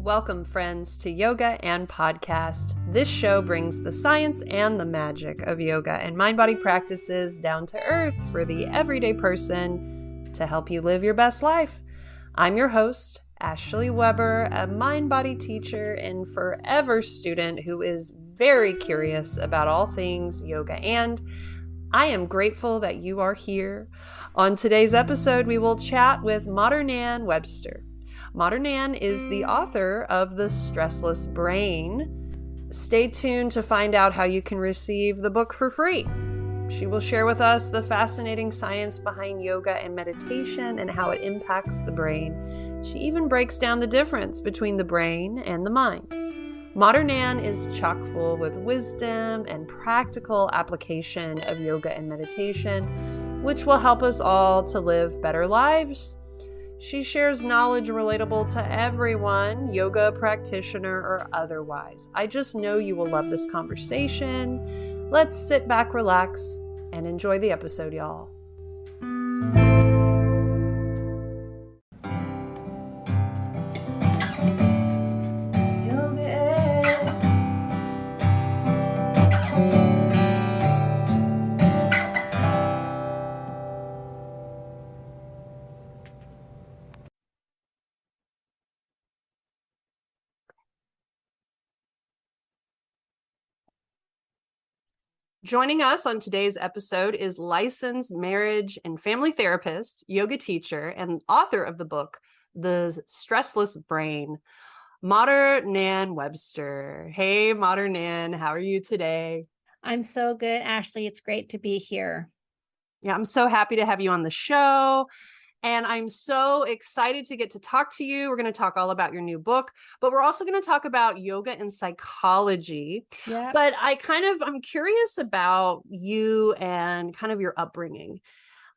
Welcome, friends, to Yoga and Podcast. This show brings the science and the magic of yoga and mind-body practices down to earth for the everyday person to help you live your best life. I'm your host, Ashley Weber, a mind-body teacher and forever student who is very curious about all things yoga, and I am grateful that you are here. On today's episode, we will chat with Madhur-Nain Webster. Madhur-Nain is the author of The Stressless Brain. Stay tuned to find out how you can receive the book for free. She will share with us the fascinating science behind yoga and meditation and how it impacts the brain. She even breaks down the difference between the brain and the mind. Madhur-Nain is chock full with wisdom and practical application of yoga and meditation, which will help us all to live better lives. She shares knowledge relatable to everyone, yoga practitioner or otherwise. I just know you will love this conversation. Let's sit back, relax, and enjoy the episode, y'all. Joining us on today's episode is licensed marriage and family therapist, yoga teacher, and author of the book, The Stressless Brain, Madhur-Nain Webster. Hey, Madhur-Nain, how are you today? I'm so good, Ashley. It's great to be here. Yeah, I'm so happy to have you on the show. And I'm so excited to get to talk to you. We're going to talk all about your new book, but we're also going to talk about yoga and psychology. Yeah. But I'm curious about you and kind of your upbringing.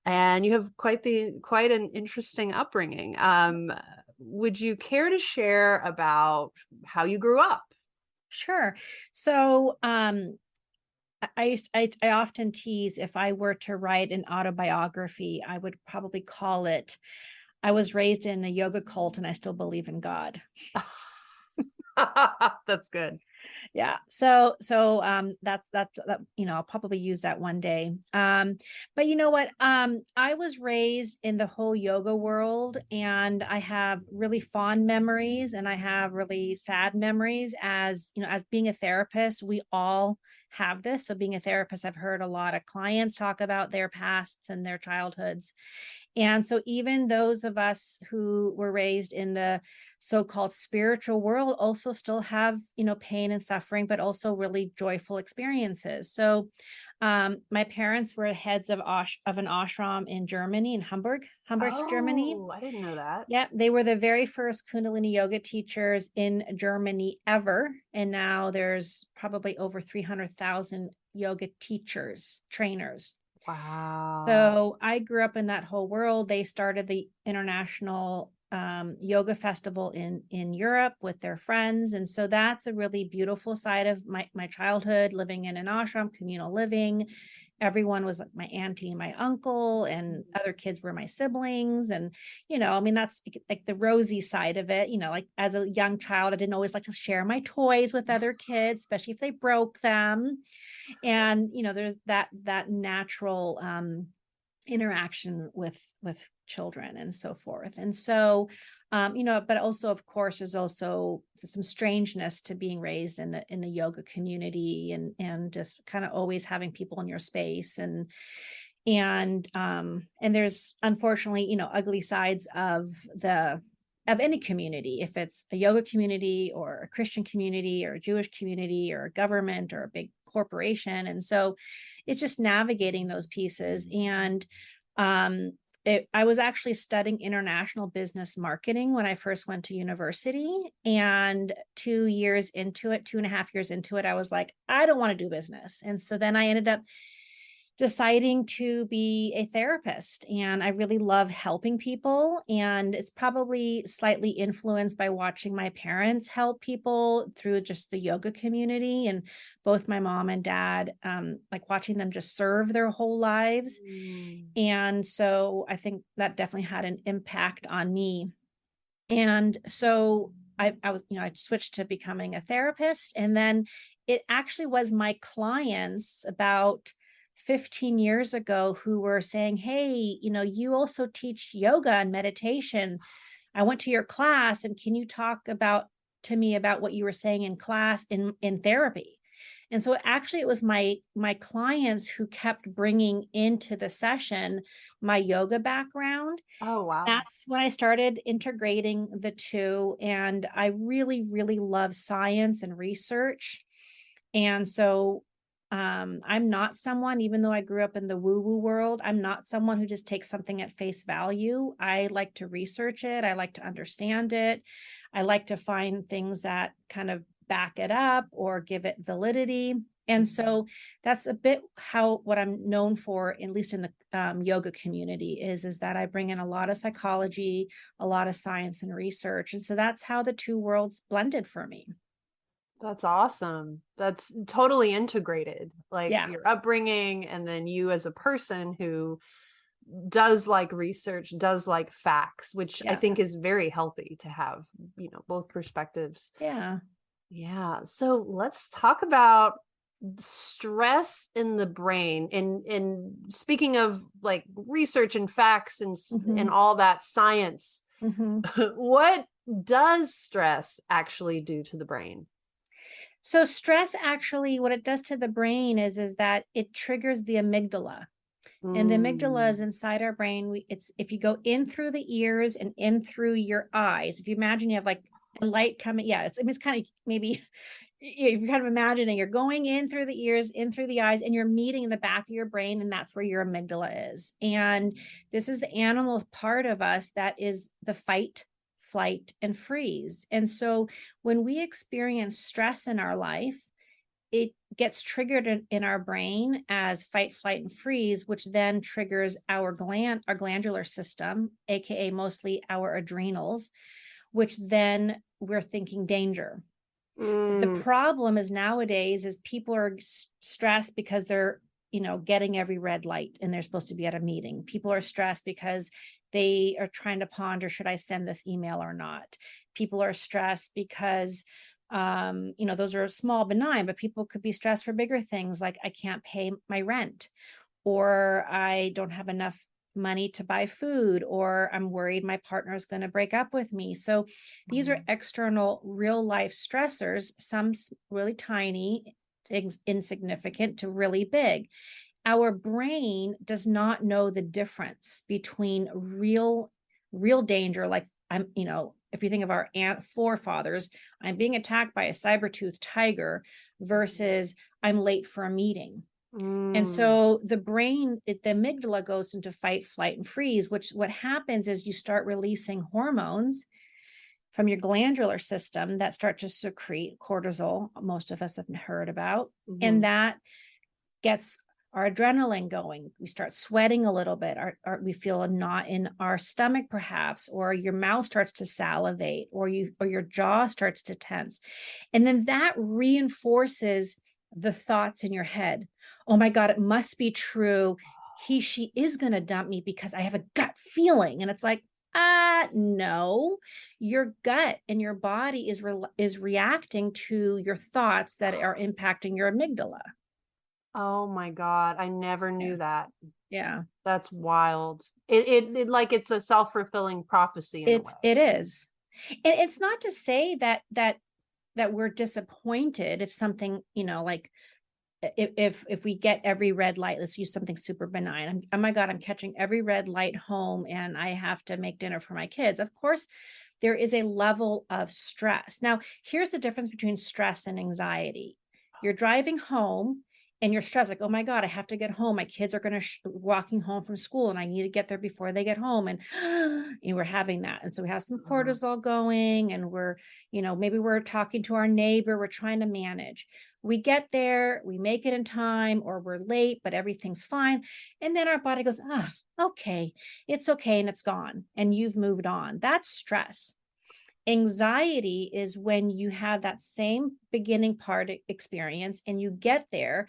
And you have quite an interesting upbringing. Would you care to share about how you grew up? Sure. So, I often tease, if I were to write an autobiography, I would probably call it, I was raised in a yoga cult and I still believe in God. That's good. Yeah. So that I'll probably use that one day. But you know what? I was raised in the whole yoga world, and I have really fond memories and I have really sad memories. As you know, as being a therapist, we all have this. So being a therapist, I've heard a lot of clients talk about their pasts and their childhoods. And so even those of us who were raised in the so-called spiritual world also still have, pain and suffering, but also really joyful experiences. So my parents were heads of an ashram in Germany, in Hamburg, Germany. Oh, I didn't know that. Yeah, they were the very first Kundalini yoga teachers in Germany ever. And now there's probably over 300,000 yoga teachers, trainers. Wow. So I grew up in that whole world. They started the International Yoga Festival in Europe with their friends. And so that's a really beautiful side of my childhood, living in an ashram, communal living. Everyone was like my auntie and my uncle, and other kids were my siblings. And, that's like the rosy side of it. Like as a young child, I didn't always like to share my toys with other kids, especially if they broke them. And, there's that natural interaction with children and so forth. And so, but also, of course, there's also some strangeness to being raised in the yoga community and just kind of always having people in your space. And there's unfortunately, ugly sides of any community, if it's a yoga community or a Christian community or a Jewish community or a government or a big corporation. And so it's just navigating those pieces. And I was actually studying international business marketing when I first went to university, and 2.5 years into it, I was like, I don't want to do business. And so then I ended up deciding to be a therapist, and I really love helping people. And it's probably slightly influenced by watching my parents help people through just the yoga community, and both my mom and dad, like watching them just serve their whole lives. And so I think that definitely had an impact on me. And so I was, I switched to becoming a therapist. And then it actually was my clients about 15 years ago who were saying, hey, you also teach yoga and meditation. I went to your class, and can you talk to me about what you were saying in class in therapy? And so actually it was my clients who kept bringing into the session my yoga background. Oh, wow. That's when I started integrating the two. And I really, really love science and research. And so I'm not someone, even though I grew up in the woo-woo world, I'm not someone who just takes something at face value. I like to research it. I like to understand it. I like to find things that kind of back it up or give it validity. And so that's a bit what I'm known for, at least in the yoga community, is that I bring in a lot of psychology, a lot of science and research. And so that's how the two worlds blended for me. That's awesome. That's totally integrated, like Yeah. your upbringing, and then you as a person who does like research, does like facts, which I Yeah. think is very healthy to have, both perspectives. Yeah. Yeah. So let's talk about stress in the brain. And speaking of like research and facts and Mm-hmm. all that science, Mm-hmm. what does stress actually do to the brain? So stress actually, what it does to the brain is that it triggers the amygdala. And the amygdala is Mm. inside our brain. It's if you go in through the ears and in through your eyes. If you imagine you have like a light coming, yeah, it's kind of maybe if you're kind of imagining you're going in through the ears, in through the eyes, and you're meeting the back of your brain, and that's where your amygdala is. And this is the animal part of us that is the fight, flight, and freeze. And so when we experience stress in our life, it gets triggered in our brain as fight, flight, and freeze, which then triggers our glandular system, aka mostly our adrenals, which then we're thinking danger. The Mm. problem is nowadays is people are stressed because they're getting every red light and they're supposed to be at a meeting. People are stressed because they are trying to ponder, should I send this email or not? People are stressed because those are small, benign, but people could be stressed for bigger things like I can't pay my rent, or I don't have enough money to buy food, or I'm worried my partner is going to break up with me. So these are external real life stressors, some really tiny, insignificant to really big. Our brain does not know the difference between real danger, like if you think of our forefathers, I'm being attacked by a saber-toothed tiger versus I'm late for a meeting. And Mm. so the brain, the amygdala goes into fight, flight, and freeze, which what happens is you start releasing hormones from your glandular system that start to secrete cortisol, most of us have heard about. And Mhm. that gets our adrenaline going. We start sweating a little bit. We feel a knot in our stomach, perhaps, or your mouth starts to salivate, or your jaw starts to tense. And then that reinforces the thoughts in your head. Oh my God, it must be true. She is going to dump me because I have a gut feeling. And it's like, no, your gut and your body is reacting to your thoughts that are impacting your amygdala. Oh my God, I never Yeah. knew that. Yeah. That's wild. It like it's a self-fulfilling prophecy in a way. It is. And it's not to say that we're disappointed if something, like if we get every red light. Let's use something super benign. Oh my God, I'm catching every red light home and I have to make dinner for my kids. Of course, there is a level of stress. Now, here's the difference between stress and anxiety. You're driving home and you're stressed, like, oh my God, I have to get home. My kids are going to walking home from school and I need to get there before they get home. And, we're having that. And so we have some cortisol going, and maybe we're talking to our neighbor. We're trying to manage. We get there, we make it in time, or we're late, but everything's fine. And then our body goes, oh, okay, it's okay. And it's gone. And you've moved on. That's stress. Anxiety is when you have that same beginning part experience and you get there,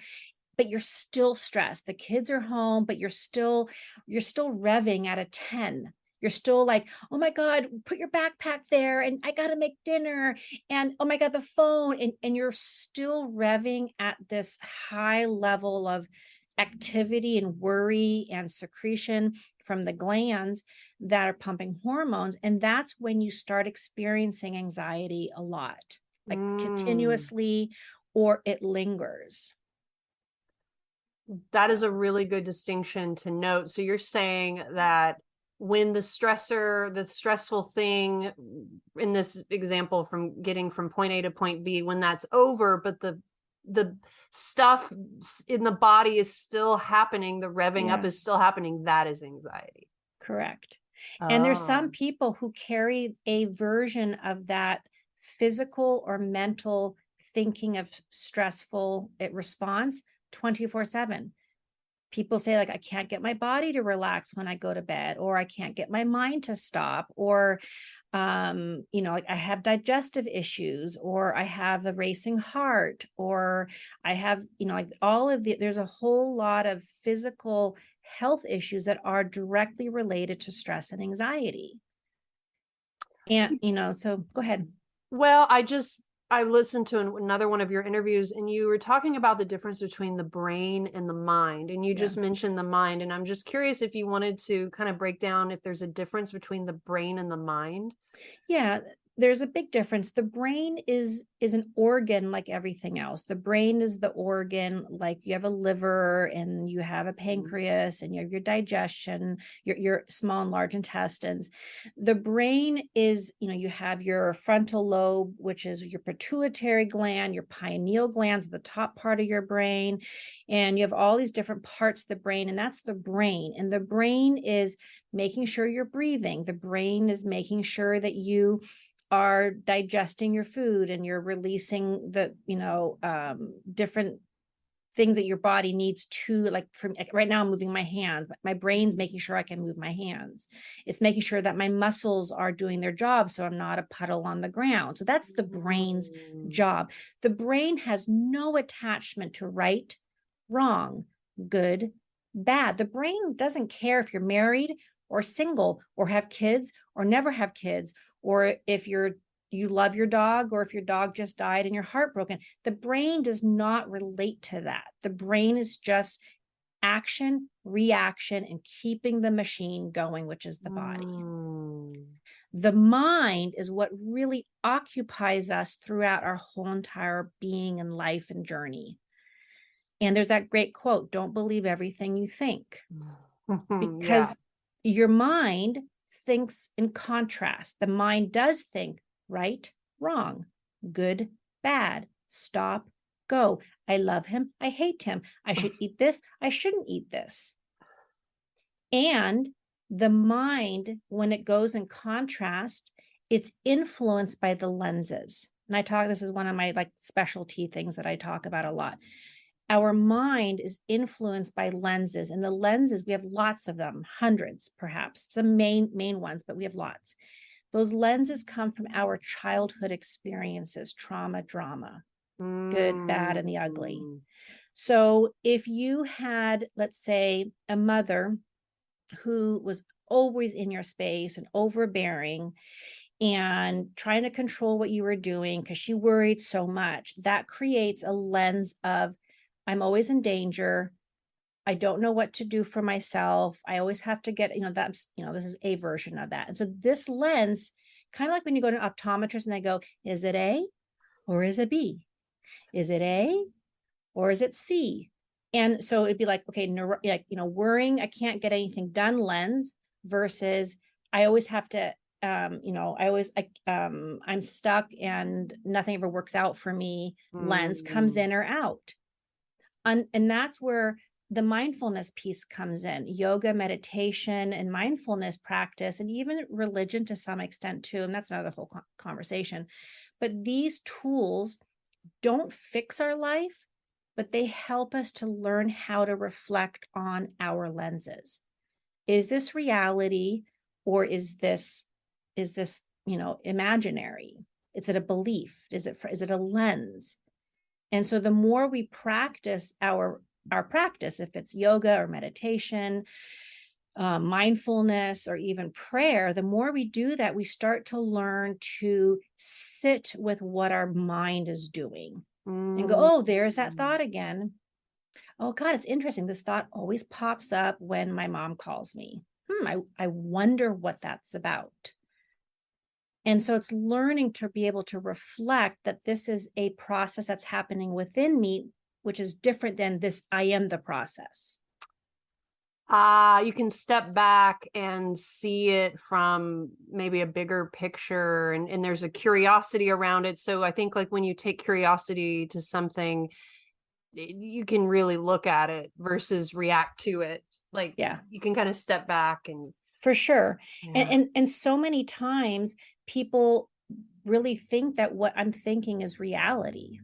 but you're still stressed. The kids are home, but you're still revving at a 10. You're still like, oh my God, put your backpack there, and I got to make dinner, and oh my God, the phone. And you're still revving at this high level of activity and worry and secretion from the glands that are pumping hormones. And that's when you start experiencing anxiety a lot, like continuously, or it lingers. That is a really good distinction to note. So you're saying that when the stressful thing in this example from getting from point A to point B, when that's over, but the stuff in the body is still happening, the revving up is still happening, that is anxiety. Correct. And there's some people who carry a version of that physical or mental thinking of stressful response 24/7. People say, like, I can't get my body to relax when I go to bed, or I can't get my mind to stop, or like I have digestive issues, or I have a racing heart, or I have, like all of there's a whole lot of physical health issues that are directly related to stress and anxiety. And, so go ahead. Well, I listened to another one of your interviews, and you were talking about the difference between the brain and the mind, and you just mentioned the mind, and I'm just curious if you wanted to kind of break down if there's a difference between the brain and the mind. Yeah, there's a big difference. The brain is an organ like everything else. The brain is the organ, like you have a liver and you have a pancreas and you have your digestion, your small and large intestines. The brain is, you have your frontal lobe, which is your pituitary gland, your pineal glands, the top part of your brain, and you have all these different parts of the brain, and that's the brain. And the brain is making sure you're breathing. The brain is making sure that you are digesting your food and you're releasing the, different things that your body needs to, like right now I'm moving my hands, but my brain's making sure I can move my hands. It's making sure that my muscles are doing their job so I'm not a puddle on the ground. So that's the brain's job. The brain has no attachment to right, wrong, good, bad. The brain doesn't care if you're married or single or have kids or never have kids, or if you love your dog, or if your dog just died and you're heartbroken. The brain does not relate to that. The brain is just action, reaction, and keeping the machine going, which is the body. The mind is what really occupies us throughout our whole entire being and life and journey. And there's that great quote, don't believe everything you think. Because your mind thinks in contrast. The mind does think right, wrong, good, bad, stop, go. I love him, I hate him. I should eat this, I shouldn't eat this. And the mind, when it goes in contrast, it's influenced by the lenses. And this is one of my specialty things that I talk about a lot. Our mind is influenced by lenses, and the lenses, we have lots of them, hundreds, perhaps, some main ones, but we have lots. Those lenses come from our childhood experiences, trauma, drama, good, bad, and the ugly. So if you had, let's say, a mother who was always in your space and overbearing and trying to control what you were doing because she worried so much, that creates a lens of, I'm always in danger. I don't know what to do for myself. I always have to get, that's, this is a version of that. And so this lens, kind of like when you go to an optometrist and they go, is it A or is it B? Is it A or is it C? And so it'd be like, okay, worrying, I can't get anything done lens versus I always have to, I'm stuck and nothing ever works out for me. Lens comes in or out. And that's where the mindfulness piece comes in. Yoga, meditation, and mindfulness practice, and even religion to some extent too. And that's another whole conversation. But these tools don't fix our life, but they help us to learn how to reflect on our lenses. Is this reality, or is this imaginary? Is it a belief? Is it a lens? And so the more we practice our practice, if it's yoga or meditation, mindfulness or even prayer, the more we do that, we start to learn to sit with what our mind is doing and go, Mm. oh, there's that thought again. Oh God, it's interesting. This thought always pops up when my mom calls me. I wonder what that's about. And so it's learning to be able to reflect that this is a process that's happening within me, which is different than this, I am the process. You can step back and see it from maybe a bigger picture, and there's a curiosity around it. So I think like when you take curiosity to something, you can really look at it versus react to it. Like Yeah, you can kind of step back and for sure. yeah. And so many times people really think that what I'm thinking is reality.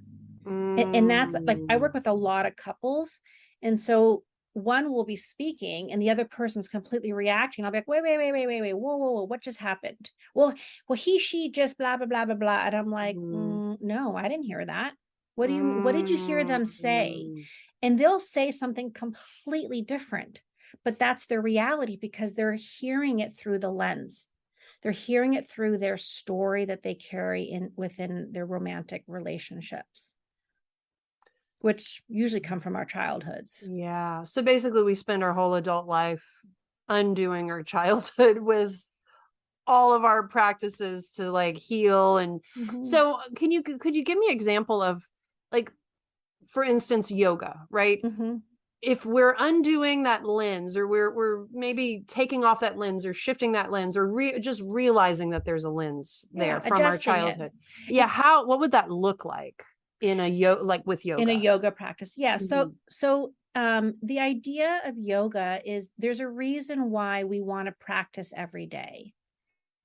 And that's like, I Mm. work with a lot of couples. And so one will be speaking and the other person's completely reacting. I'll be like, wait, whoa, what just happened? Well, she just blah, blah, blah, blah, blah. And I'm like, Mm. no, I didn't hear that. What did you hear them say? Mm. And they'll say something completely different, but that's their reality because they're hearing it through the lens. They're hearing it through their story that they carry in within their romantic relationships, which usually come from our childhoods. Yeah. So basically we spend our whole adult life undoing our childhood with all of our practices to like heal. And Mm-hmm. so could you give me an example of like, for instance, yoga, right? Mm-hmm. If we're undoing that lens, or we're maybe taking off that lens or shifting that lens, or just realizing that there's a lens Yeah, there from our adjusting it. childhood. Yeah, what would that look like in a like with In a yoga? yoga practice. Yeah. Mm-hmm. So the idea of yoga is there's a reason why we want to practice every day.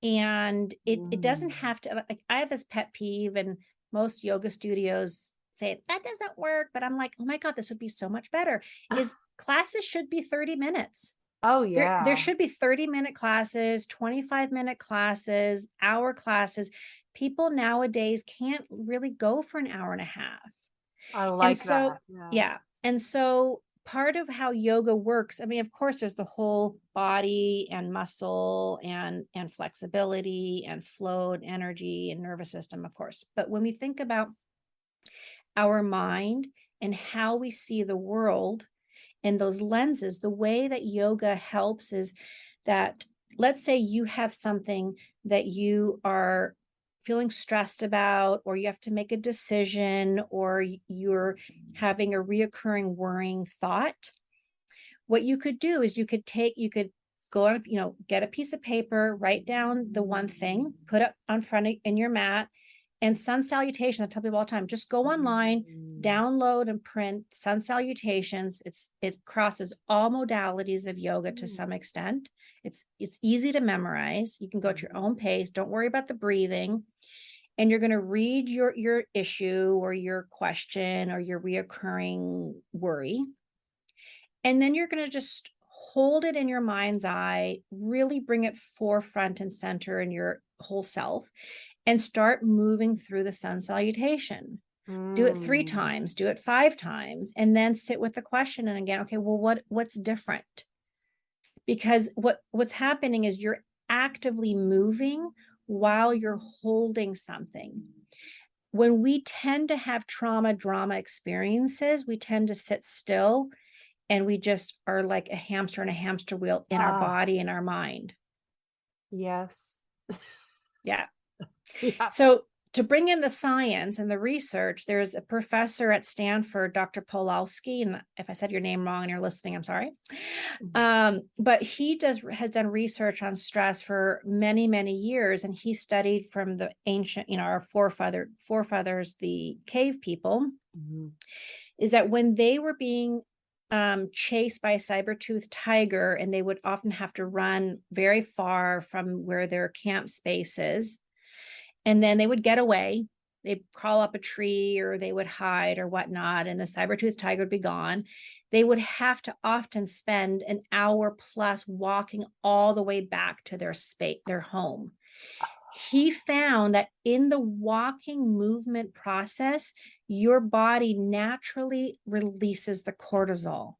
And it doesn't have to, like, I have this pet peeve, and most yoga studios say that doesn't work, but I'm like, oh my God, this would be so much better. Is classes should be 30 minutes. Oh There yeah. should be 30-minute classes, 25-minute classes, hour classes. People nowadays can't really go for an hour and a half. I And like so, that. Yeah. yeah. And so part of how yoga works, I mean, of course, there's the whole body and muscle and flexibility and flow and energy and nervous system, of course. But when we think about our mind and how we see the world and those lenses, the way that yoga helps is that, let's say you have something that you are feeling stressed about, or you have to make a decision, or you're having a reoccurring worrying thought. What you could do is you could go on, get a piece of paper, write down the one thing, put it on front in your mat, and sun salutation. I tell people all the time, just go online, download and print sun salutations. It crosses all modalities of yoga to some extent. It's easy to memorize. You can go at your own pace. Don't worry about the breathing. And you're going to read your issue or your question or your reoccurring worry. And then you're going to just hold it in your mind's eye, really bring it forefront and center in your whole self, and start moving through the sun salutation. Do it 3 times, do it 5 times, and then sit with the question. And again, okay, well, what's different? Because what's happening is you're actively moving while you're holding something. When we tend to have drama experiences, we tend to sit still, and we just are like a hamster in a hamster wheel in our body and our mind. Yes. Yeah. Yeah. So to bring in the science and the research, there's a professor at Stanford, Dr. Pawlowski, and if I said your name wrong and you're listening, I'm sorry. But he has done research on stress for many, many years, and he studied from the ancient, our forefathers, the cave people, is that when they were being chased by a saber-toothed tiger, and they would often have to run very far from where their camp space is, and then they would get away. They'd crawl up a tree or they would hide or whatnot, and the saber-toothed tiger would be gone. They would have to often spend an hour plus walking all the way back to their space, their home. He found that in the walking movement process, your body naturally releases the cortisol.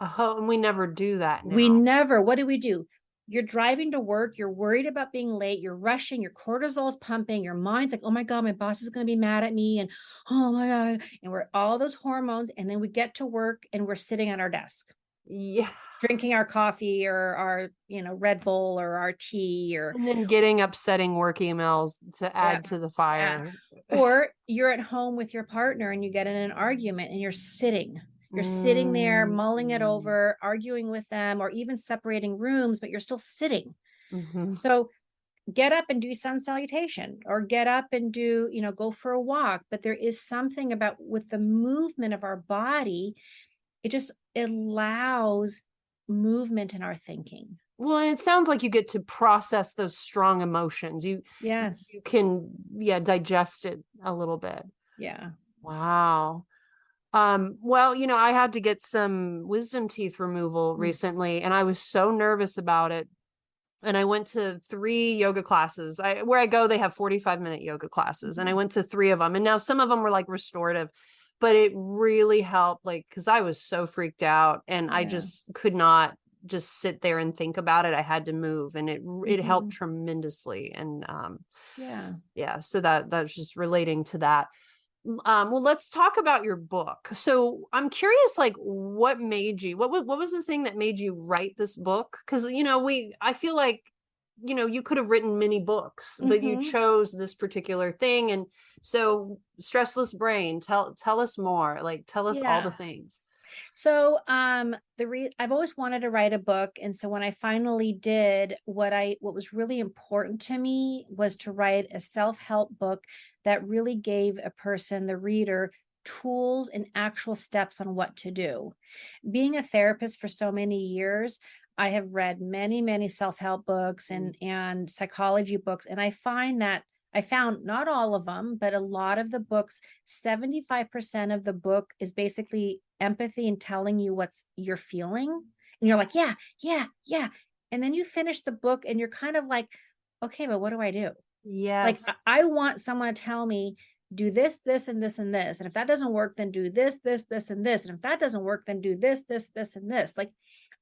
Oh, and we never do that We now. never, what do? You're driving to work, you're worried about being late, you're rushing, your cortisol is pumping, your mind's like, oh my God, my boss is going to be mad at me. And oh my God. And we're all those hormones. And then we get to work and we're sitting at our desk, Yeah. drinking our coffee or our, Red Bull or our tea or, And then getting upsetting work emails to yeah, add to the yeah. fire. Or you're at home with your partner and you get in an argument and you're sitting there Mm. mulling it over, arguing with them, or even separating rooms, but you're still sitting. Mhm. So get up and do sun salutation, or get up and do, go for a walk. But there is something about with the movement of our body, it allows movement in our thinking. Well, and it sounds like you get to process those strong emotions. Yes. You can, yeah, digest it a little bit. Yeah. Wow. Well, I had to get some wisdom teeth removal Mm. recently, and I was so nervous about it. And I went to 3 yoga classes. Where I go, they have 45-minute yoga classes, and I went to 3 of them. And now some of them were like restorative, but it really helped, like, because I was so freaked out, and I Yeah. just could not just sit there and think about it. I had to move, and it helped tremendously. And Yeah. yeah, so that's just relating to that. Well, let's talk about your book. So I'm curious, like, what made you, what was the thing that made you write this book? Because, I feel like, you could have written many books, but you Mm-hmm. chose this particular thing. And so Stressless Brain, tell us more, like, tell us all the Yeah. things. So I've always wanted to write a book, and so when I finally did, what was really important to me was to write a self-help book that really gave a person, the reader, tools and actual steps on what to do. Being a therapist for so many years, I have read many, many self-help books and psychology books, and I found not all of them, but a lot of the books, 75% of the book is basically empathy and telling you what's you're feeling. And you're like, yeah, yeah, yeah. And then you finish the book and you're kind of like, okay, but what do I do? Like, Yes. I want someone to tell me, do this, this, and this, and this. And if that doesn't work, then do this, this, this, and this. And if that doesn't work, then do this, this, this, and this. Like,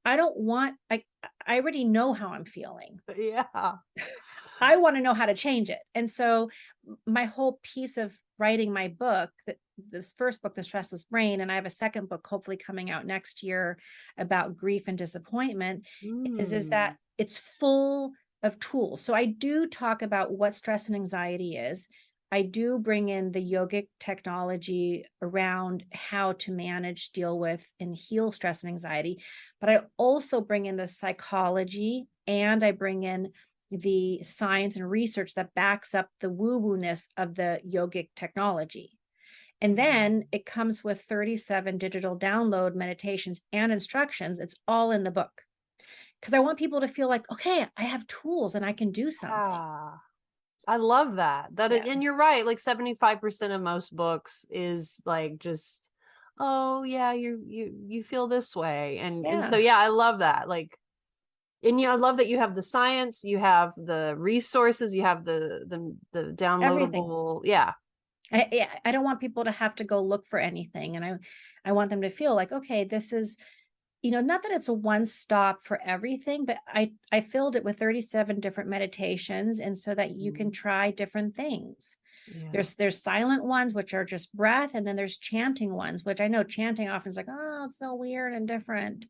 I don't want, I already know how I'm feeling. Yeah. I want to know how to change it. And so my whole piece of writing my book, this first book, The Stressless Brain, and I have a second book hopefully coming out next year about grief and disappointment, is that Mm. it's full of tools. So I do talk about what stress and anxiety is. I do bring in the yogic technology around how to manage, deal with, and heal stress and anxiety. But I also bring in the psychology, and I bring in the science and research that backs up the woo-woo-ness of the yogic technology. And then it comes with 37 digital download meditations and instructions. It's all in the book because I want people to feel like, okay, I have tools and I can do something. Yeah. I love that. Yeah. And you're right, like 75% of most books is like just, oh yeah, you feel this way. And so Yeah. yeah, I love that. Like, and I love that you have the science, you have the resources, you have the Everything. downloadable. Yeah. I don't want people to have to go look for anything. And I want them to feel like, okay, this is, not that it's a one stop for everything, but I filled it with 37 different meditations. And so that you can try different things. Yeah. There's silent ones, which are just breath. And then there's chanting ones, which I know chanting often is like, oh, it's so weird and different.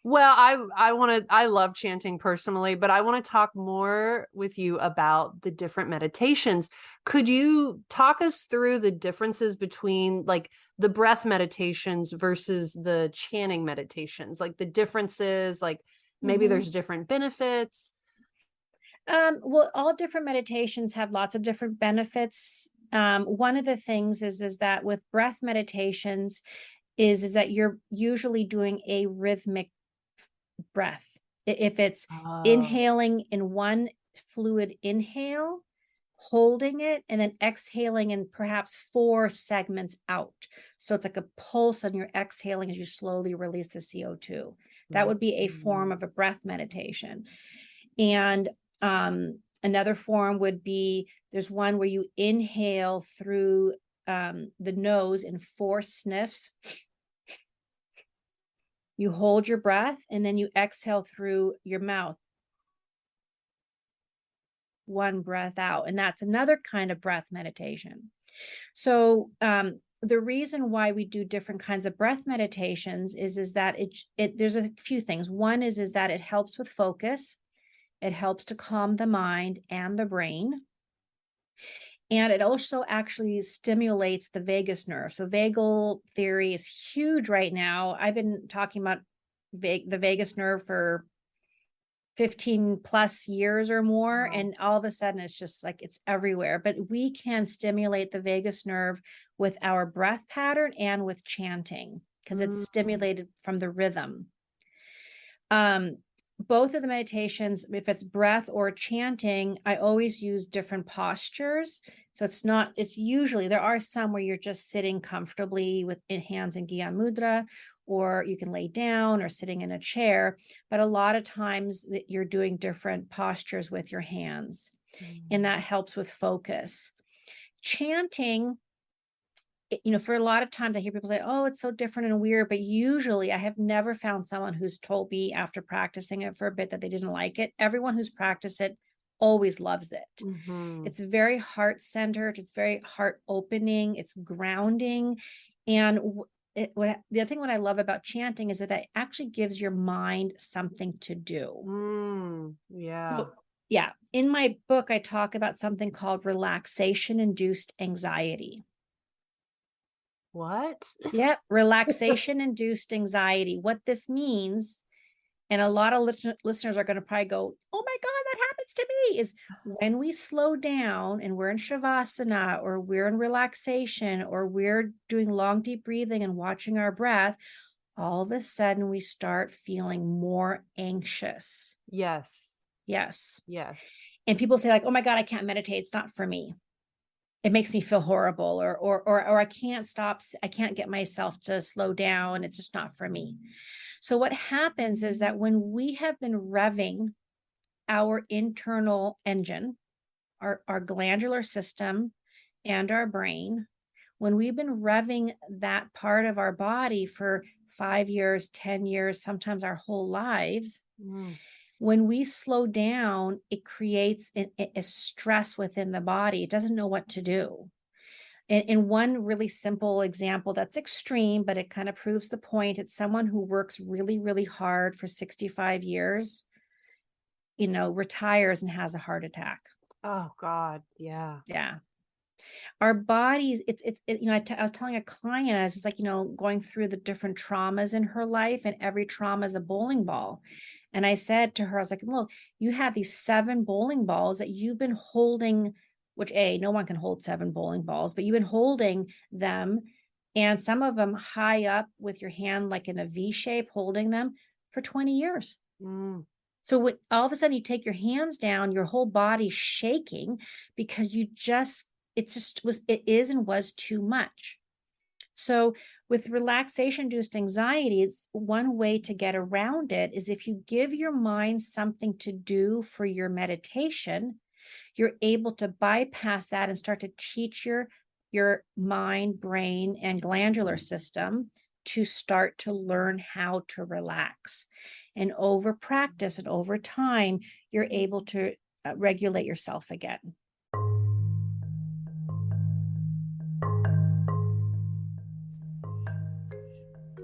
Well, I love chanting personally, but I want to talk more with you about the different meditations. Could you talk us through the differences between like the breath meditations versus the chanting meditations, like the differences, like maybe Mm-hmm. there's different benefits? Well, all different meditations have lots of different benefits. One of the things is that with breath meditations is that you're usually doing a rhythmic breath. If it's Oh. inhaling in one fluid inhale, holding it, and then exhaling in perhaps 4 segments out. So it's like a pulse on your exhaling as you slowly release the CO2. That would be a form of a breath meditation. And another form would be there's one where you inhale through the nose in 4 sniffs. You hold your breath and then you exhale through your mouth. One breath out. And that's another kind of breath meditation. So the reason why we do different kinds of breath meditations is that there's a few things. One is that it helps with focus. It helps to calm the mind and the brain. And it also actually stimulates the vagus nerve. So vagal theory is huge right now. I've been talking about the vagus nerve for 15 plus years or more. Wow. And all of a sudden it's just like it's everywhere. But we can stimulate the vagus nerve with our breath pattern and with chanting because it's stimulated from the rhythm. Both of the meditations, if it's breath or chanting, I always use different postures. So it's usually, there are some where you're just sitting comfortably with hands in Gyan Mudra, or you can lay down or sitting in a chair. But a lot of times that you're doing different postures with your hands, and that helps with focus. Chanting, for a lot of times I hear people say, oh, it's so different and weird, but usually I have never found someone who's told me after practicing it for a bit that they didn't like it. Everyone who's practiced it always loves it. It's very heart-centered. It's very heart-opening. It's grounding. And the other thing what I love about chanting is that it actually gives your mind something to do. Yeah. So, yeah. In my book, I talk about something called relaxation-induced anxiety. What? Yep. Relaxation-induced anxiety. What this means, and a lot of listeners are going to probably go, oh my God, that happens to me, is when we slow down and we're in Shavasana or we're in relaxation or we're doing long, deep breathing and watching our breath, all of a sudden we start feeling more anxious. Yes. Yes. Yes. And people say like, oh my God, I can't meditate. It's not for me. It makes me feel horrible, or I can't stop. I can't get myself to slow down. It's just not for me. So what happens is that when we have been revving our internal engine, our glandular system and our brain, when we've been revving that part of our body for 5 years, 10 years, sometimes our whole lives, when we slow down, it creates a stress within the body. It doesn't know what to do. And one really simple example that's extreme, but it kind of proves the point. It's someone who works really, really hard for 65 years, retires and has a heart attack. Oh God. Yeah. Yeah. Our bodies, I was telling a client, it's like, going through the different traumas in her life, and every trauma is a bowling ball. And I said to her, I was like, look, you have these 7 bowling balls that you've been holding, which no one can hold 7 bowling balls, but you've been holding them, and some of them high up with your hand, like in a V shape, holding them for 20 years. So when all of a sudden you take your hands down, your whole body's shaking because it is and was too much. So with relaxation-induced anxiety, it's one way to get around it is if you give your mind something to do for your meditation, you're able to bypass that and start to teach your mind, brain, and glandular system to start to learn how to relax. And over practice and over time, you're able to regulate yourself again.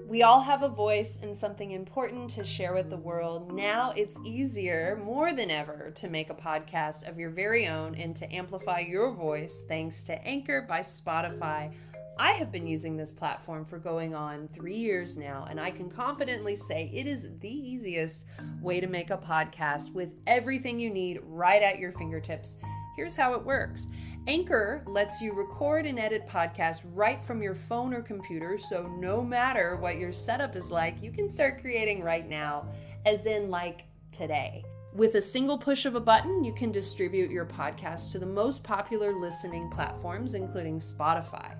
We all have a voice and something important to share with the world. Now it's easier, more than ever, to make a podcast of your very own and to amplify your voice thanks to Anchor by Spotify. I have been using this platform for going on 3 years now, and I can confidently say it is the easiest way to make a podcast with everything you need right at your fingertips. Here's how it works. Anchor lets you record and edit podcasts right from your phone or computer, so no matter what your setup is like, you can start creating right now, as in like today. With a single push of a button, you can distribute your podcast to the most popular listening platforms, including Spotify.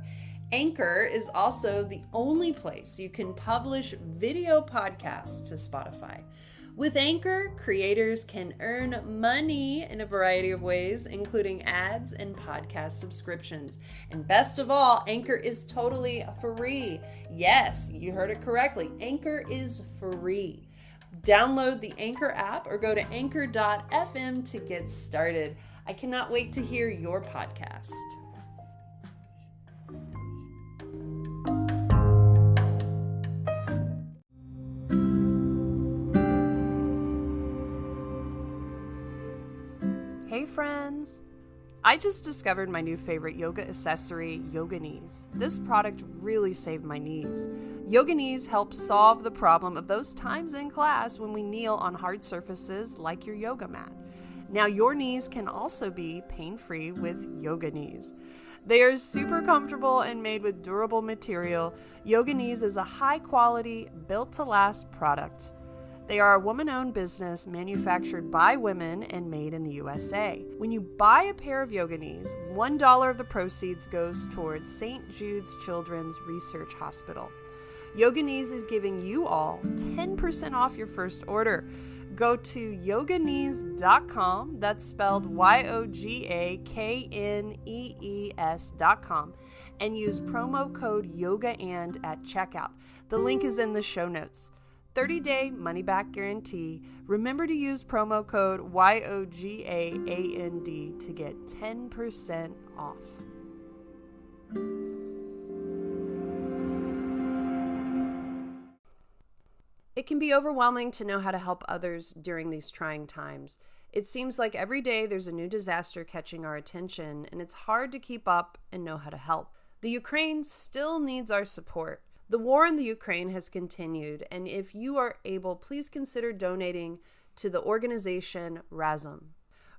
Anchor is also the only place you can publish video podcasts to Spotify. With Anchor, creators can earn money in a variety of ways, including ads and podcast subscriptions. And best of all, Anchor is totally free. Yes, you heard it correctly. Anchor is free. Download the Anchor app or go to anchor.fm to get started. I cannot wait to hear your podcast. Hey friends! I just discovered my new favorite yoga accessory, Yoga Knees. This product really saved my knees. Yoga Knees help solve the problem of those times in class when we kneel on hard surfaces like your yoga mat. Now your knees can also be pain-free with Yoga Knees. They are super comfortable and made with durable material. Yoga Knees is a high-quality, built-to-last product. They are a woman-owned business manufactured by women and made in the USA. When you buy a pair of Yoga Knees, $1 of the proceeds goes towards St. Jude's Children's Research Hospital. Yoga Knees is giving you all 10% off your first order. Go to yogaknees.com, that's spelled YOGAKNEES.com, and use promo code YOGAAND at checkout. The link is in the show notes. 30-day money-back guarantee. Remember to use promo code YOGAAND to get 10% off. It can be overwhelming to know how to help others during these trying times. It seems like every day there's a new disaster catching our attention, and it's hard to keep up and know how to help. The Ukraine still needs our support. The war in the Ukraine has continued, and if you are able, please consider donating to the organization RASM.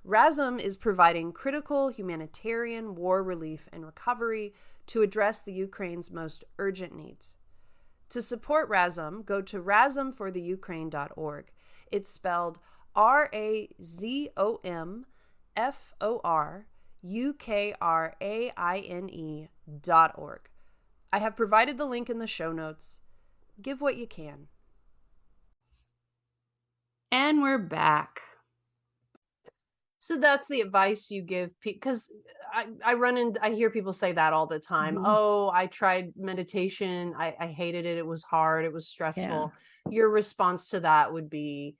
RASM is providing critical humanitarian war relief and recovery to address the Ukraine's most urgent needs. To support RASM, go to rasmfortheukraine.org. It's spelled RAZOMFORUKRAINE.org. I have provided the link in the show notes. Give what you can. And we're back. So that's the advice you give people, because I hear people say that all the time. Mhm. Oh, I tried meditation. I hated it. It was hard. It was stressful. Yeah. Your response to that would be,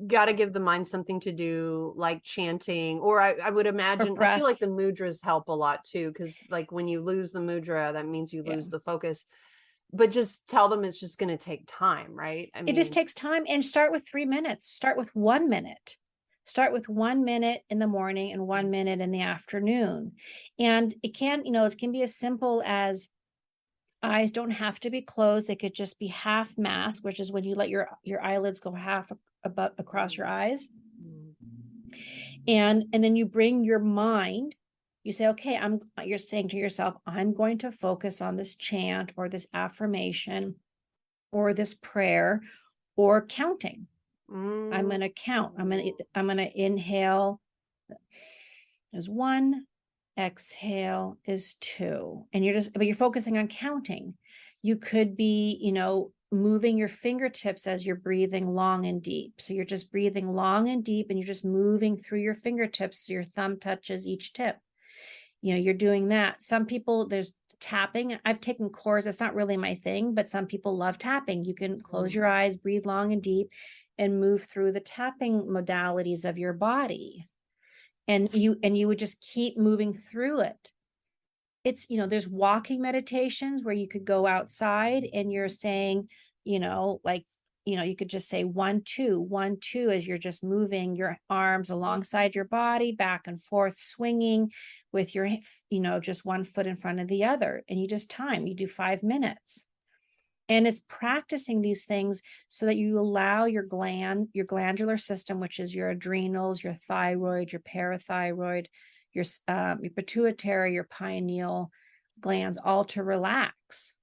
got to give the mind something to do, like chanting, or I would imagine, I feel like the mudras help a lot too, because like when you lose the mudra, that means you lose the focus. But just tell them it's just going to take time, right? I mean, it just takes time, and start with 3 minutes. Start with 1 minute. Start with 1 minute in the morning and 1 minute in the afternoon. And it can be as simple as eyes don't have to be closed. They could just be half mask, which is when you let your eyelids go half across your eyes. And then you bring your mind, you say, okay, you're saying to yourself, I'm going to focus on this chant or this affirmation or this prayer or counting. I'm going to count. I'm going to inhale. There's 1, exhale is 2. And you're focusing on counting. You could be, moving your fingertips as you're breathing long and deep. So you're just breathing long and deep, and you're just moving through your fingertips. So your thumb touches each tip. You're doing that. Some people, there's tapping. I've taken course. It's not really my thing, but some people love tapping. You can close your eyes, breathe long and deep, and move through the tapping modalities of your body. And you would just keep moving through it. It's, there's walking meditations where you could go outside and you're saying, you could just say 1, 2, 1, 2, as you're just moving your arms alongside your body, back and forth, swinging with your, just one foot in front of the other. And you do 5 minutes. And it's practicing these things so that you allow your glandular system, which is your adrenals, your thyroid, your parathyroid, your pituitary, your pineal glands, all to relax.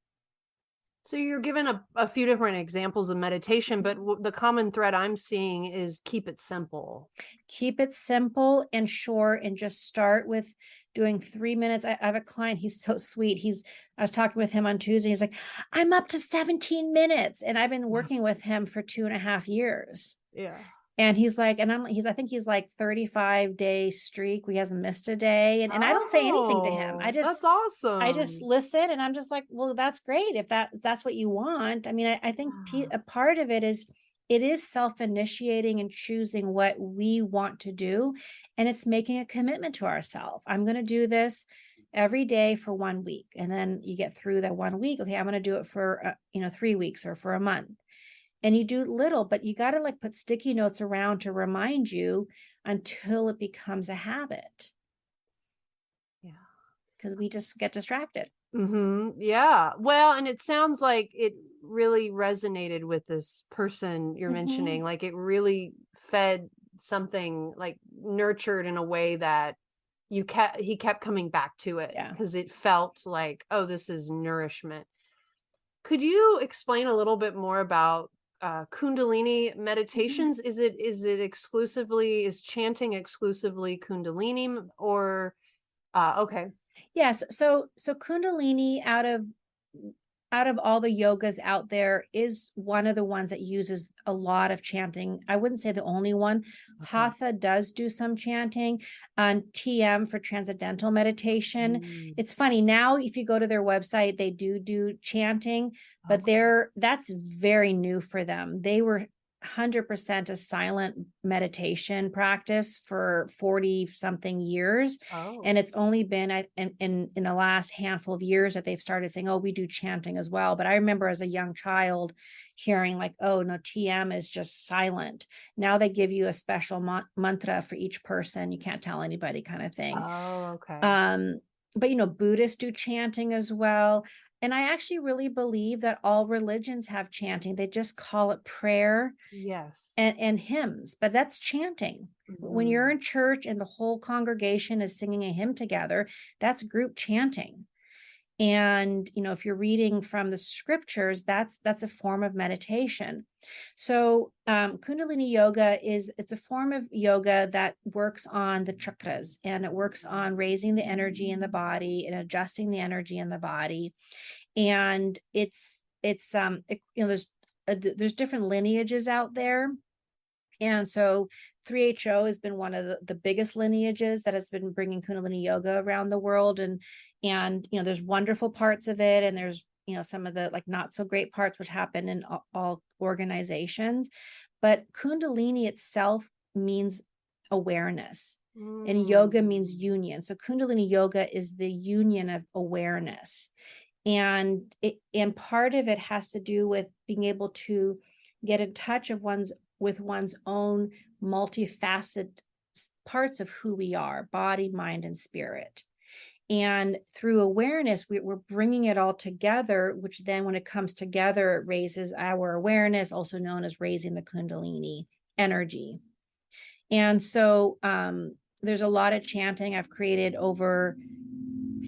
So you're given a few different examples of meditation, but the common thread I'm seeing is keep it simple. Keep it simple and short, and just start with doing 3 minutes. I have a client, he's so sweet. I was talking with him on Tuesday. He's like, I'm up to 17 minutes. And I've been working with him for 2.5 years. Yeah. And he's like, I think he's like 35-day streak. We hasn't missed a day. And I don't say anything to him. That's I just awesome. listen, and I'm just like, well, that's great. If that's what you want. I mean, I think a part of it is self-initiating and choosing what we want to do. And it's making a commitment to ourselves. I'm going to do this every day for 1 week. And then you get through that 1 week. Okay, I'm going to do it for, 3 weeks or for a month. And you do little, but you got to like put sticky notes around to remind you until it becomes a habit. Yeah. Because we just get distracted. Yeah. Well, and it sounds like it really resonated with this person you're mentioning. Like it really fed something, like nurtured in a way that he kept coming back to it because it felt like, oh, this is nourishment. Could you explain a little bit more about Kundalini meditations? Is chanting exclusively Kundalini, or okay. Yes. So Kundalini, out of all the yogas out there, is one of the ones that uses a lot of chanting. I wouldn't say the only one. Okay. Hatha does do some chanting, on TM for transcendental meditation. It's funny now, if you go to their website, they do chanting, but that's very new for them. They were 100% a silent meditation practice for 40 something years. And it's only been in the last handful of years that they've started saying, oh, we do chanting as well. But I remember as a young child hearing like, oh no, TM is just silent. Now they give you a special mantra for each person. You can't tell anybody, kind of thing. Oh, okay. But Buddhists do chanting as well. And I actually really believe that all religions have chanting. They just call it prayer. Yes. And hymns, but that's chanting. When you're in church and the whole congregation is singing a hymn together, that's group chanting. And if you're reading from the scriptures, that's a form of meditation. So Kundalini yoga it's a form of yoga that works on the chakras, and it works on raising the energy in the body and adjusting the energy in the body. And there's different lineages out there. And so 3HO has been one of the biggest lineages that has been bringing Kundalini yoga around the world. And there's wonderful parts of it. And there's, some of the like not so great parts, which happen in all organizations. But Kundalini itself means awareness, and yoga means union. So Kundalini yoga is the union of awareness. And part of it has to do with being able to get in touch with one's own multifaceted parts of who we are, body, mind, and spirit. And through awareness, we're bringing it all together, which then when it comes together, it raises our awareness, also known as raising the Kundalini energy. And so there's a lot of chanting. I've created over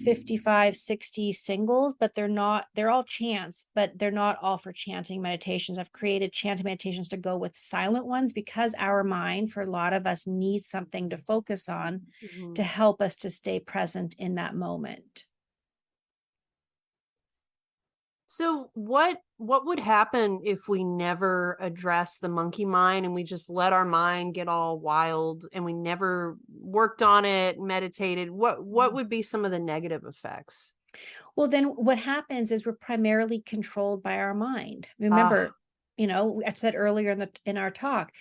55, 60 singles, but they're all chants, but they're not all for chanting meditations. I've created chanting meditations to go with silent ones, because our mind, for a lot of us, needs something to focus on to help us to stay present in that moment. So what would happen if we never address the monkey mind and we just let our mind get all wild and we never worked on it, meditated? What would be some of the negative effects? Well, then what happens is we're primarily controlled by our mind. Remember, I said earlier in our talk,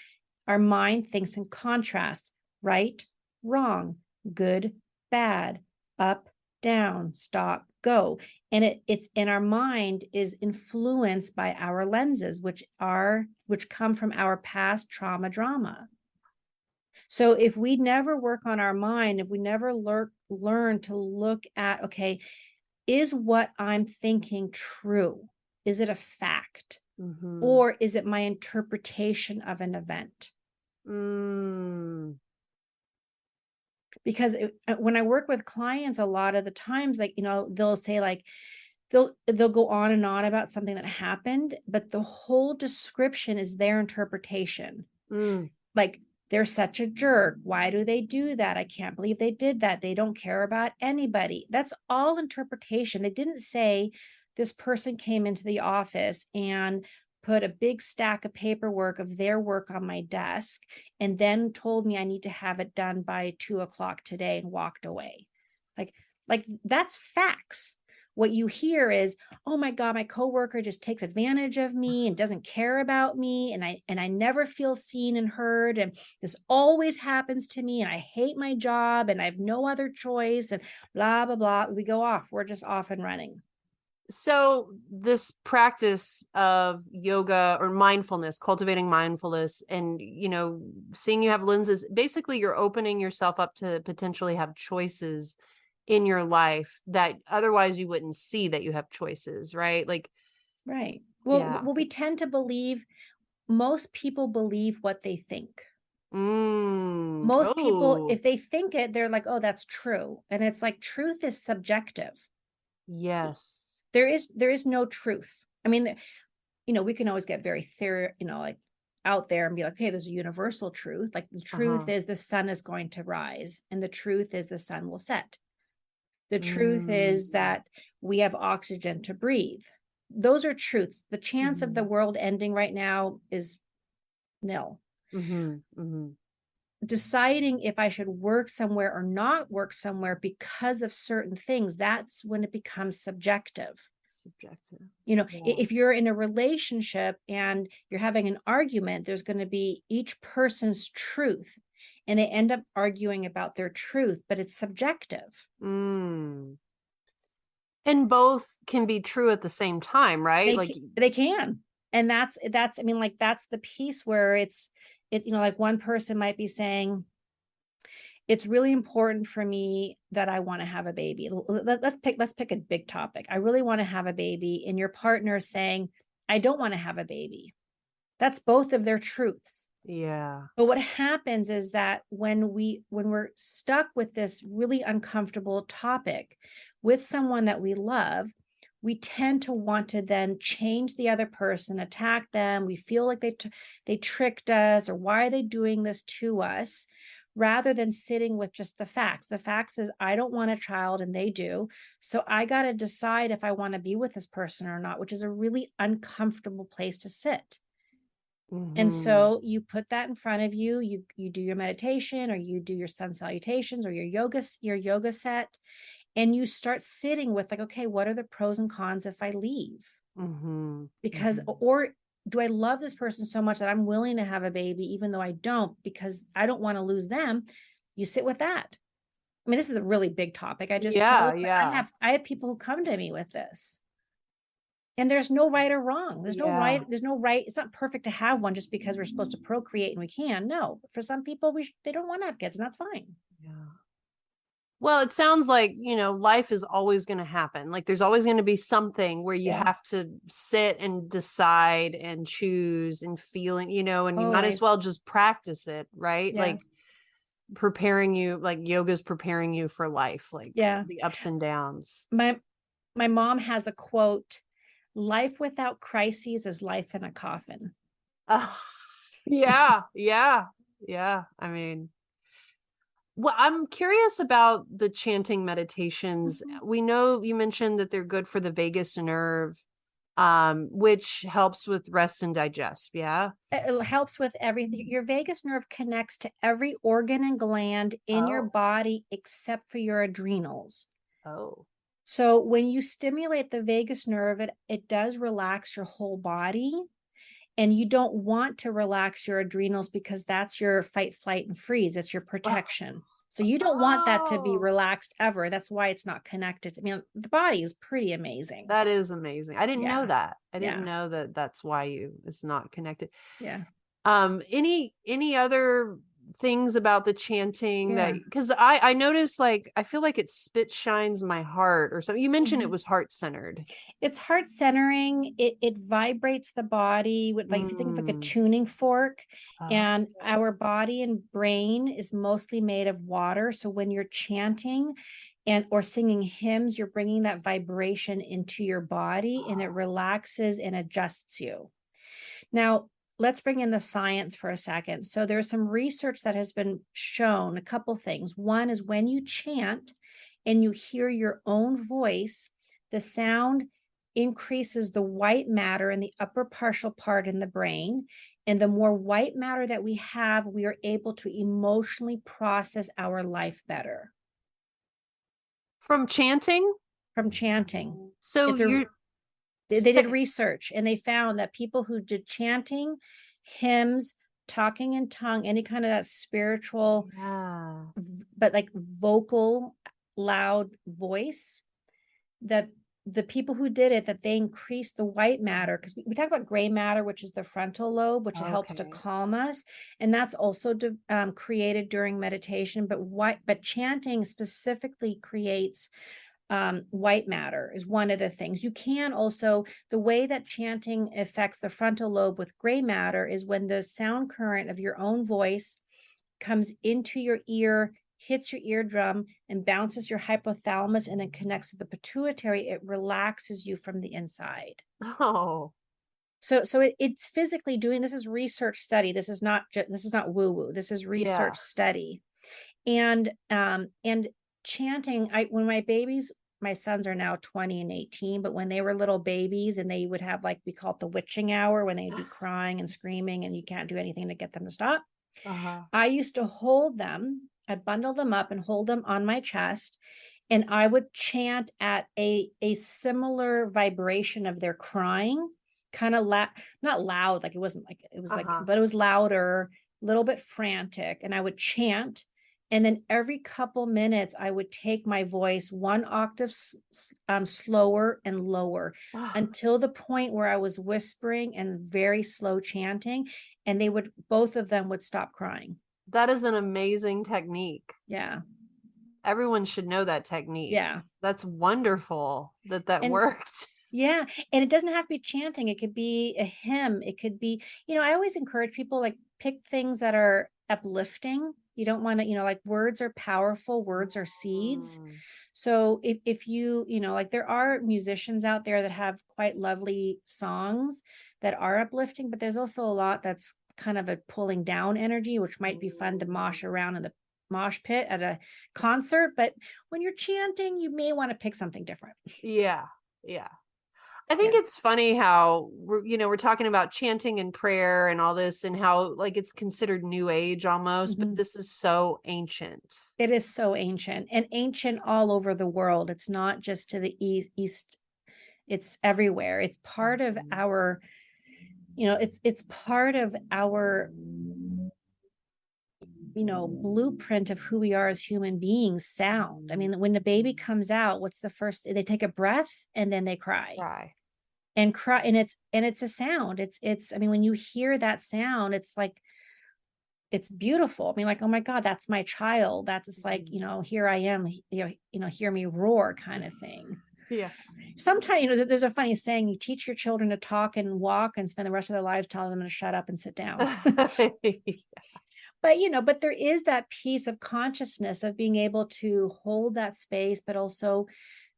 our mind thinks in contrast: right, wrong, good, bad, up, down, stop, go. And it's in our mind is influenced by our lenses, which come from our past trauma drama. So if we never work on our mind, if we never learn to look at, okay, is what I'm thinking true? Is it a fact? Or is it my interpretation of an event? Because when I work with clients, a lot of the times, like, they'll say like, they'll go on and on about something that happened, but the whole description is their interpretation. Like, they're such a jerk. Why do they do that? I can't believe they did that. They don't care about anybody. That's all interpretation. They didn't say this person came into the office and put a big stack of paperwork of their work on my desk and then told me I need to have it done by 2:00 today and walked away. Like that's facts. What you hear is, oh my God, my coworker just takes advantage of me and doesn't care about me. And I never feel seen and heard. And this always happens to me. And I hate my job and I have no other choice and blah, blah, blah. We go off. We're just off and running. So this practice of yoga or mindfulness, cultivating mindfulness and, seeing you have lenses, basically you're opening yourself up to potentially have choices in your life that otherwise you wouldn't see that you have choices, right? Like, right. Well, we tend to believe, most people believe what they think. Most people, if they think it, they're like, oh, that's true. And it's like, truth is subjective. Yes. There is no truth. I mean, we can always get very like out there and be like, okay, there's a universal truth. Like the truth is the sun is going to rise and the truth is the sun will set. The truth is that we have oxygen to breathe. Those are truths. The chance of the world ending right now is nil. Deciding if I should work somewhere or not work somewhere because of certain things, that's when it becomes subjective. If you're in a relationship and you're having an argument, there's going to be each person's truth and they end up arguing about their truth, but it's subjective. And both can be true at the same time, right? They can. And that's, I mean, like, that's the piece where like one person might be saying, it's really important for me that I want to have a baby. Let's pick a big topic. I really want to have a baby. And your partner is saying, I don't want to have a baby. That's both of their truths. Yeah. But what happens is that when we're stuck with this really uncomfortable topic with someone that we love, we tend to want to then change the other person, attack them. We feel like they tricked us, or why are they doing this to us? Rather than sitting with just the facts. The facts is, I don't want a child and they do. So I got to decide if I want to be with this person or not, which is a really uncomfortable place to sit. And so you put that in front of you, you do your meditation, or you do your sun salutations or your yoga set, and you start sitting with like, okay, what are the pros and cons if I leave? Because, or do I love this person so much that I'm willing to have a baby, even though I don't, because I don't want to lose them? You sit with that. I mean, this is a really big topic. I just chose, I have people who come to me with this. And there's no right or wrong. There's no right. It's not perfect to have one just because we're supposed to procreate and we can. No, for some people, they don't want to have kids, and that's fine. Yeah. Well, it sounds like, life is always going to happen. Like there's always going to be something where you have to sit and decide and choose and feeling, and you might as well just practice it, right? Yeah. Like preparing you, like yoga's preparing you for life, like the ups and downs. My mom has a quote, life without crises is life in a coffin. Yeah. I mean, well, I'm curious about the chanting meditations. We know you mentioned that they're good for the vagus nerve, which helps with rest and digest. Yeah. It helps with everything. Your vagus nerve connects to every organ and gland in your body except for your adrenals. So when you stimulate the vagus nerve, it does relax your whole body. And you don't want to relax your adrenals because that's your fight, flight, and freeze. It's your protection. So you don't want that to be relaxed ever. That's why it's not connected. I mean, the body is pretty amazing. That is amazing. I didn't know that. I didn't know that that's why it's not connected. Yeah. Any other things about the chanting that, Yeah. because I noticed, like, I feel like it spit shines my heart or something. You mentioned it Mhm. was heart centered. It's heart centering. It vibrates the body with, like, if you think of like a Mm. tuning fork, Oh, and our body and brain is mostly made of water. So when you're chanting and or singing hymns, you're bringing that vibration into your body, and it relaxes and adjusts you. Now, let's bring in the science for a second. So there's some research that has been shown a couple things. One is when you chant and you hear your own voice, the sound increases the white matter in the upper partial part in the brain. And the more white matter that we have, we are able to emotionally process our life better from chanting? from chanting. So It's a you're they did say- research, and they found that people who did chanting, hymns, talking in tongue, any kind of that spiritual, yeah. but like vocal, loud voice, that the people who did it, that they increased the white matter, because we talk about gray matter, which is the frontal lobe, which helps to Okay. calm us, and that's also created during meditation. But chanting specifically creates white matter is one of the things. You can also, the way that chanting affects the frontal lobe with gray matter is when the sound current of your own voice comes into your ear, hits your eardrum, and bounces your hypothalamus and then connects to the pituitary. It relaxes you from the inside. Oh, It's physically doing, this is research study. This is not woo woo. This is yeah. research study. And chanting, I when my sons are now 20 and 18, but when they were little babies and they would have, like, we call it the witching hour, when they'd be crying and screaming and you can't do anything to get them to stop. Uh-huh. I used to hold them, I'd bundle them up and hold them on my chest, and I would chant at a similar vibration of their crying, kind of not loud, like it wasn't like it was like, Uh-huh. but it was louder, a little bit frantic, and I would chant. And then every couple minutes, I would take my voice one octave slower and lower until the point where I was whispering and very slow chanting, and both of them would stop crying. That is an amazing technique. Yeah. Everyone should know that technique. Yeah. That's wonderful that And worked. yeah, and it doesn't have to be chanting. It could be a hymn. It could be, I always encourage people, like, pick things that are uplifting. You don't want to, like, words are powerful, words are seeds. Mm. So if like, there are musicians out there that have quite lovely songs that are uplifting, but there's also a lot that's kind of a pulling down energy, which might be fun to mosh around in the mosh pit at a concert. But when you're chanting, you may want to pick something different. Yeah. Yeah. I think Yeah. it's funny how we're talking about chanting and prayer and all this and how, like, it's considered new age almost, but Mhm. this is so ancient. It is so ancient, and ancient all over the world. It's not just to the east, it's everywhere. It's part of Mhm. our, it's part of our, blueprint of who we are as human beings. Sound. I mean, when the baby comes out, what's the first, they take a breath and then they cry. Right. And cry, and it's a sound. I mean, when you hear that sound, it's like, it's beautiful. I mean, like, oh my God, that's my child. That's, it's like, Mhm. here I am, hear me roar, kind of thing. Yeah. Sometimes, there's a funny saying, you teach your children to talk and walk and spend the rest of their lives telling them to shut up and sit down. But there is that piece of consciousness of being able to hold that space, but also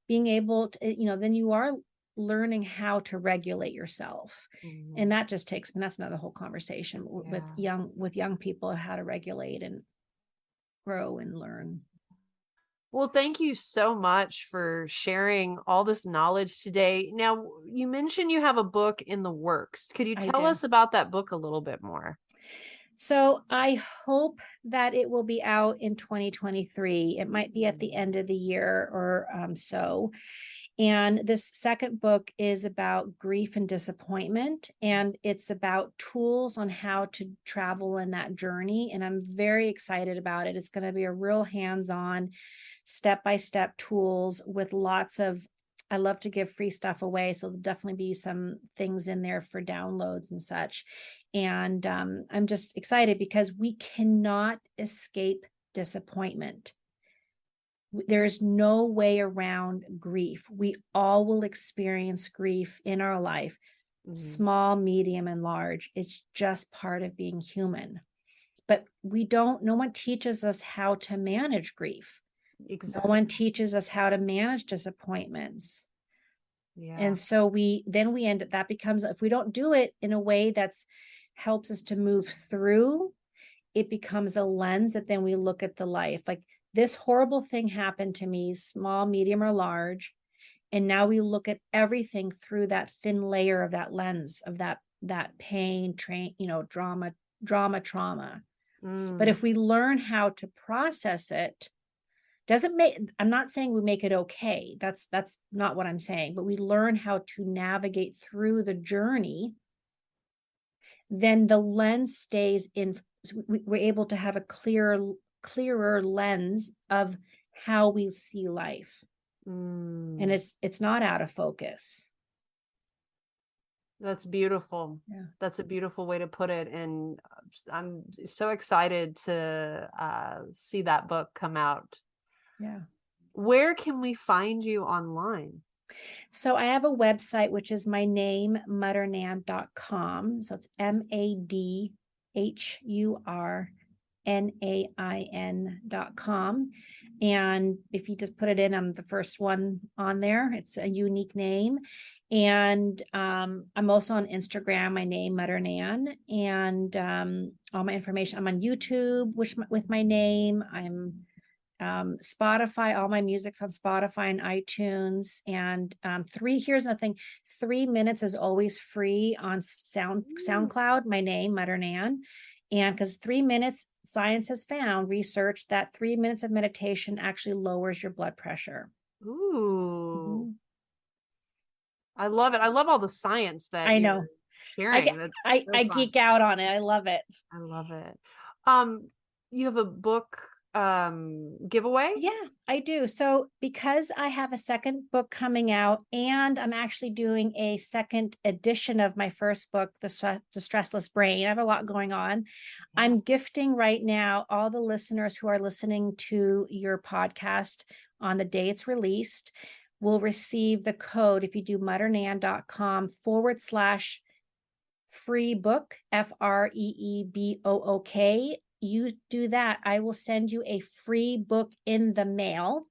being able to, then you are learning how to regulate yourself. And Mhm. that just takes, and that's another whole conversation with Yeah. young people, how to regulate and grow and learn. Well, thank you so much for sharing all this knowledge today. Now, you mentioned you have a book in the works. Could you I tell do. us about that book a little bit more? So I hope that it will be out in 2023. It might be at the end of the year or so. And this second book is about grief and disappointment, and it's about tools on how to travel in that journey. And I'm very excited about it. It's going to be a real hands-on, step-by-step tools with lots of I love to give free stuff away. So there'll definitely be some things in there for downloads and such. And I'm just excited because we cannot escape disappointment. There is no way around grief. We all will experience grief in our life, small, medium, and large. It's just part of being human. But no one teaches us how to manage grief. Exactly. No one teaches us how to manage disappointments. Yeah. And so that becomes, if we don't do it in a way that's helps us to move through, it becomes a lens that then we look at the life. Like, this horrible thing happened to me, small, medium, or large. And now we look at everything through that thin layer of that lens of that pain, trauma. But if we learn how to process it, I'm not saying we make it okay. That's not what I'm saying, but we learn how to navigate through the journey, then the lens stays in. We're able to have a clearer lens of how we see life. And it's not out of focus. That's beautiful. Yeah. That's a beautiful way to put it. And I'm so excited to see that book come out. Yeah. Where can we find you online? So I have a website, which is my name, Madhur-Nain.com. So it's MADHURNAIN.com. And if you just put it in, I'm the first one on there. It's a unique name. And I'm also on Instagram, my name, Madhur-Nain, and all my information. I'm on YouTube, with my name. I'm Spotify, all my music's on Spotify and iTunes. And here's another thing, 3 minutes is always free on SoundCloud, my name, Madhur-Nain. And because 3 minutes, science has found, research, that 3 minutes of meditation actually lowers your blood pressure. Ooh. I love it. I love all the science that I know. you're sharing. I geek out on it. I love it. I love it. You have a book giveaway? Yeah, I do. So because I have a second book coming out, and I'm actually doing a second edition of my first book, The Stressless Brain. I have a lot going on. Yeah. I'm gifting right now all the listeners who are listening to your podcast on the day it's released will receive the code if you do madhurnain.com/free book, FREEBOOK. You do that, I will send you a free book in the mail,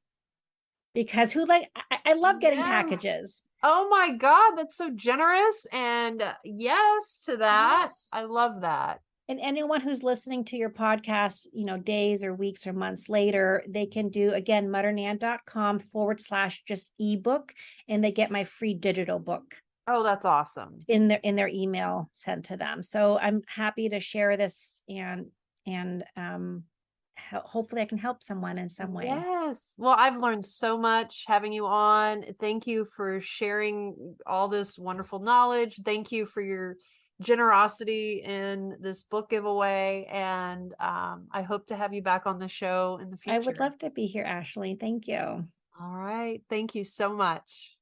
because I love getting packages. Oh my God, that's so generous. And yes to that. Yes. I love that. And anyone who's listening to your podcast, days or weeks or months later, they can do, again, madhurnain.com/just ebook, and they get my free digital book. Oh, that's awesome. In their email sent to them. So I'm happy to share this, and hopefully I can help someone in some way. Yes. Well, I've learned so much having you on. Thank you for sharing all this wonderful knowledge. Thank you for your generosity in this book giveaway. And I hope to have you back on the show in the future. I would love to be here, Ashley. Thank you. All right. Thank you so much.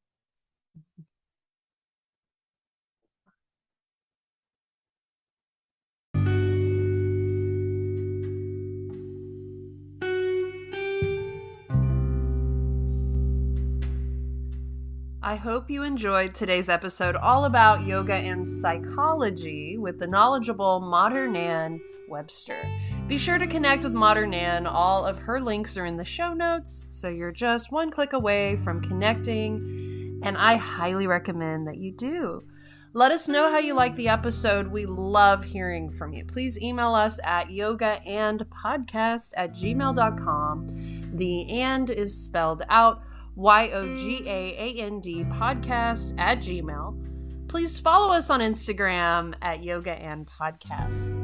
I hope you enjoyed today's episode all about yoga and psychology with the knowledgeable Madhur-Nain Webster. Be sure to connect with Madhur-Nain. All of her links are in the show notes, so you're just one click away from connecting, and I highly recommend that you do. Let us know how you like the episode. We love hearing from you. Please email us at yogaandpodcast@gmail.com. The "and" is spelled out YOGAAND podcast@gmail. Please follow us on Instagram at Yoga and Podcast.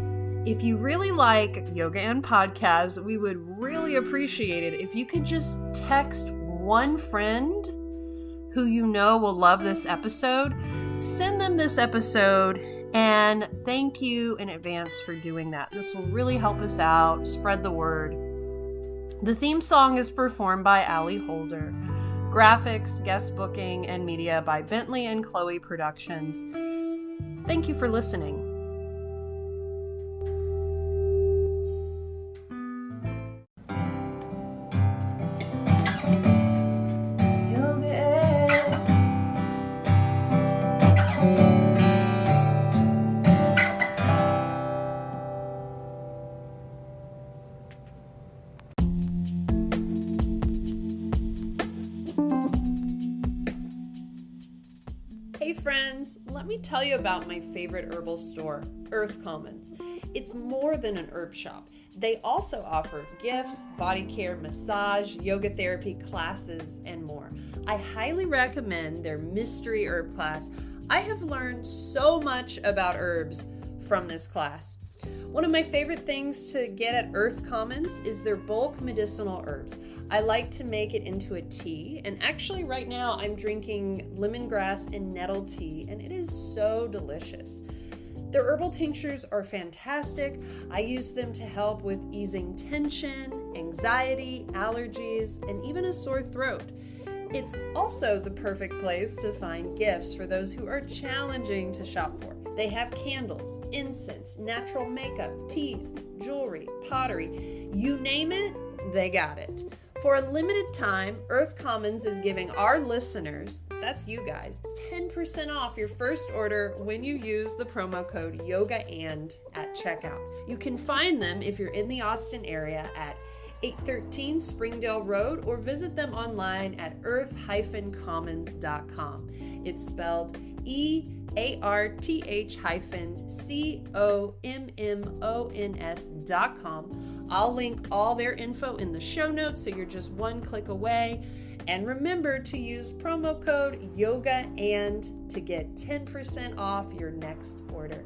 If you really like Yoga and Podcast, we would really appreciate it if you could just text one friend who you know will love this episode. Send them this episode, and thank you in advance for doing that. This will really help us out, spread the word. The theme song is performed by Allie Holder. Graphics, guest booking, and media by Bentley and Chloe Productions. Thank you for listening. Hey friends, let me tell you about my favorite herbal store, Earth Commons. It's more than an herb shop. They also offer gifts, body care, massage, yoga therapy classes, and more. I highly recommend their mystery herb class. I have learned so much about herbs from this class. One of my favorite things to get at Earth Commons is their bulk medicinal herbs. I like to make it into a tea, and actually right now I'm drinking lemongrass and nettle tea, and it is so delicious. Their herbal tinctures are fantastic. I use them to help with easing tension, anxiety, allergies, and even a sore throat. It's also the perfect place to find gifts for those who are challenging to shop for. They have candles, incense, natural makeup, teas, jewelry, pottery. You name it, they got it. For a limited time, Earth Commons is giving our listeners, that's you guys, 10% off your first order when you use the promo code YOGAAND at checkout. You can find them if you're in the Austin area at 813 Springdale Road, or visit them online at earth-commons.com. It's spelled EARTH-COMMONS.com. I'll link all their info in the show notes so you're just one click away. And remember to use promo code YOGAAND to get 10% off your next order.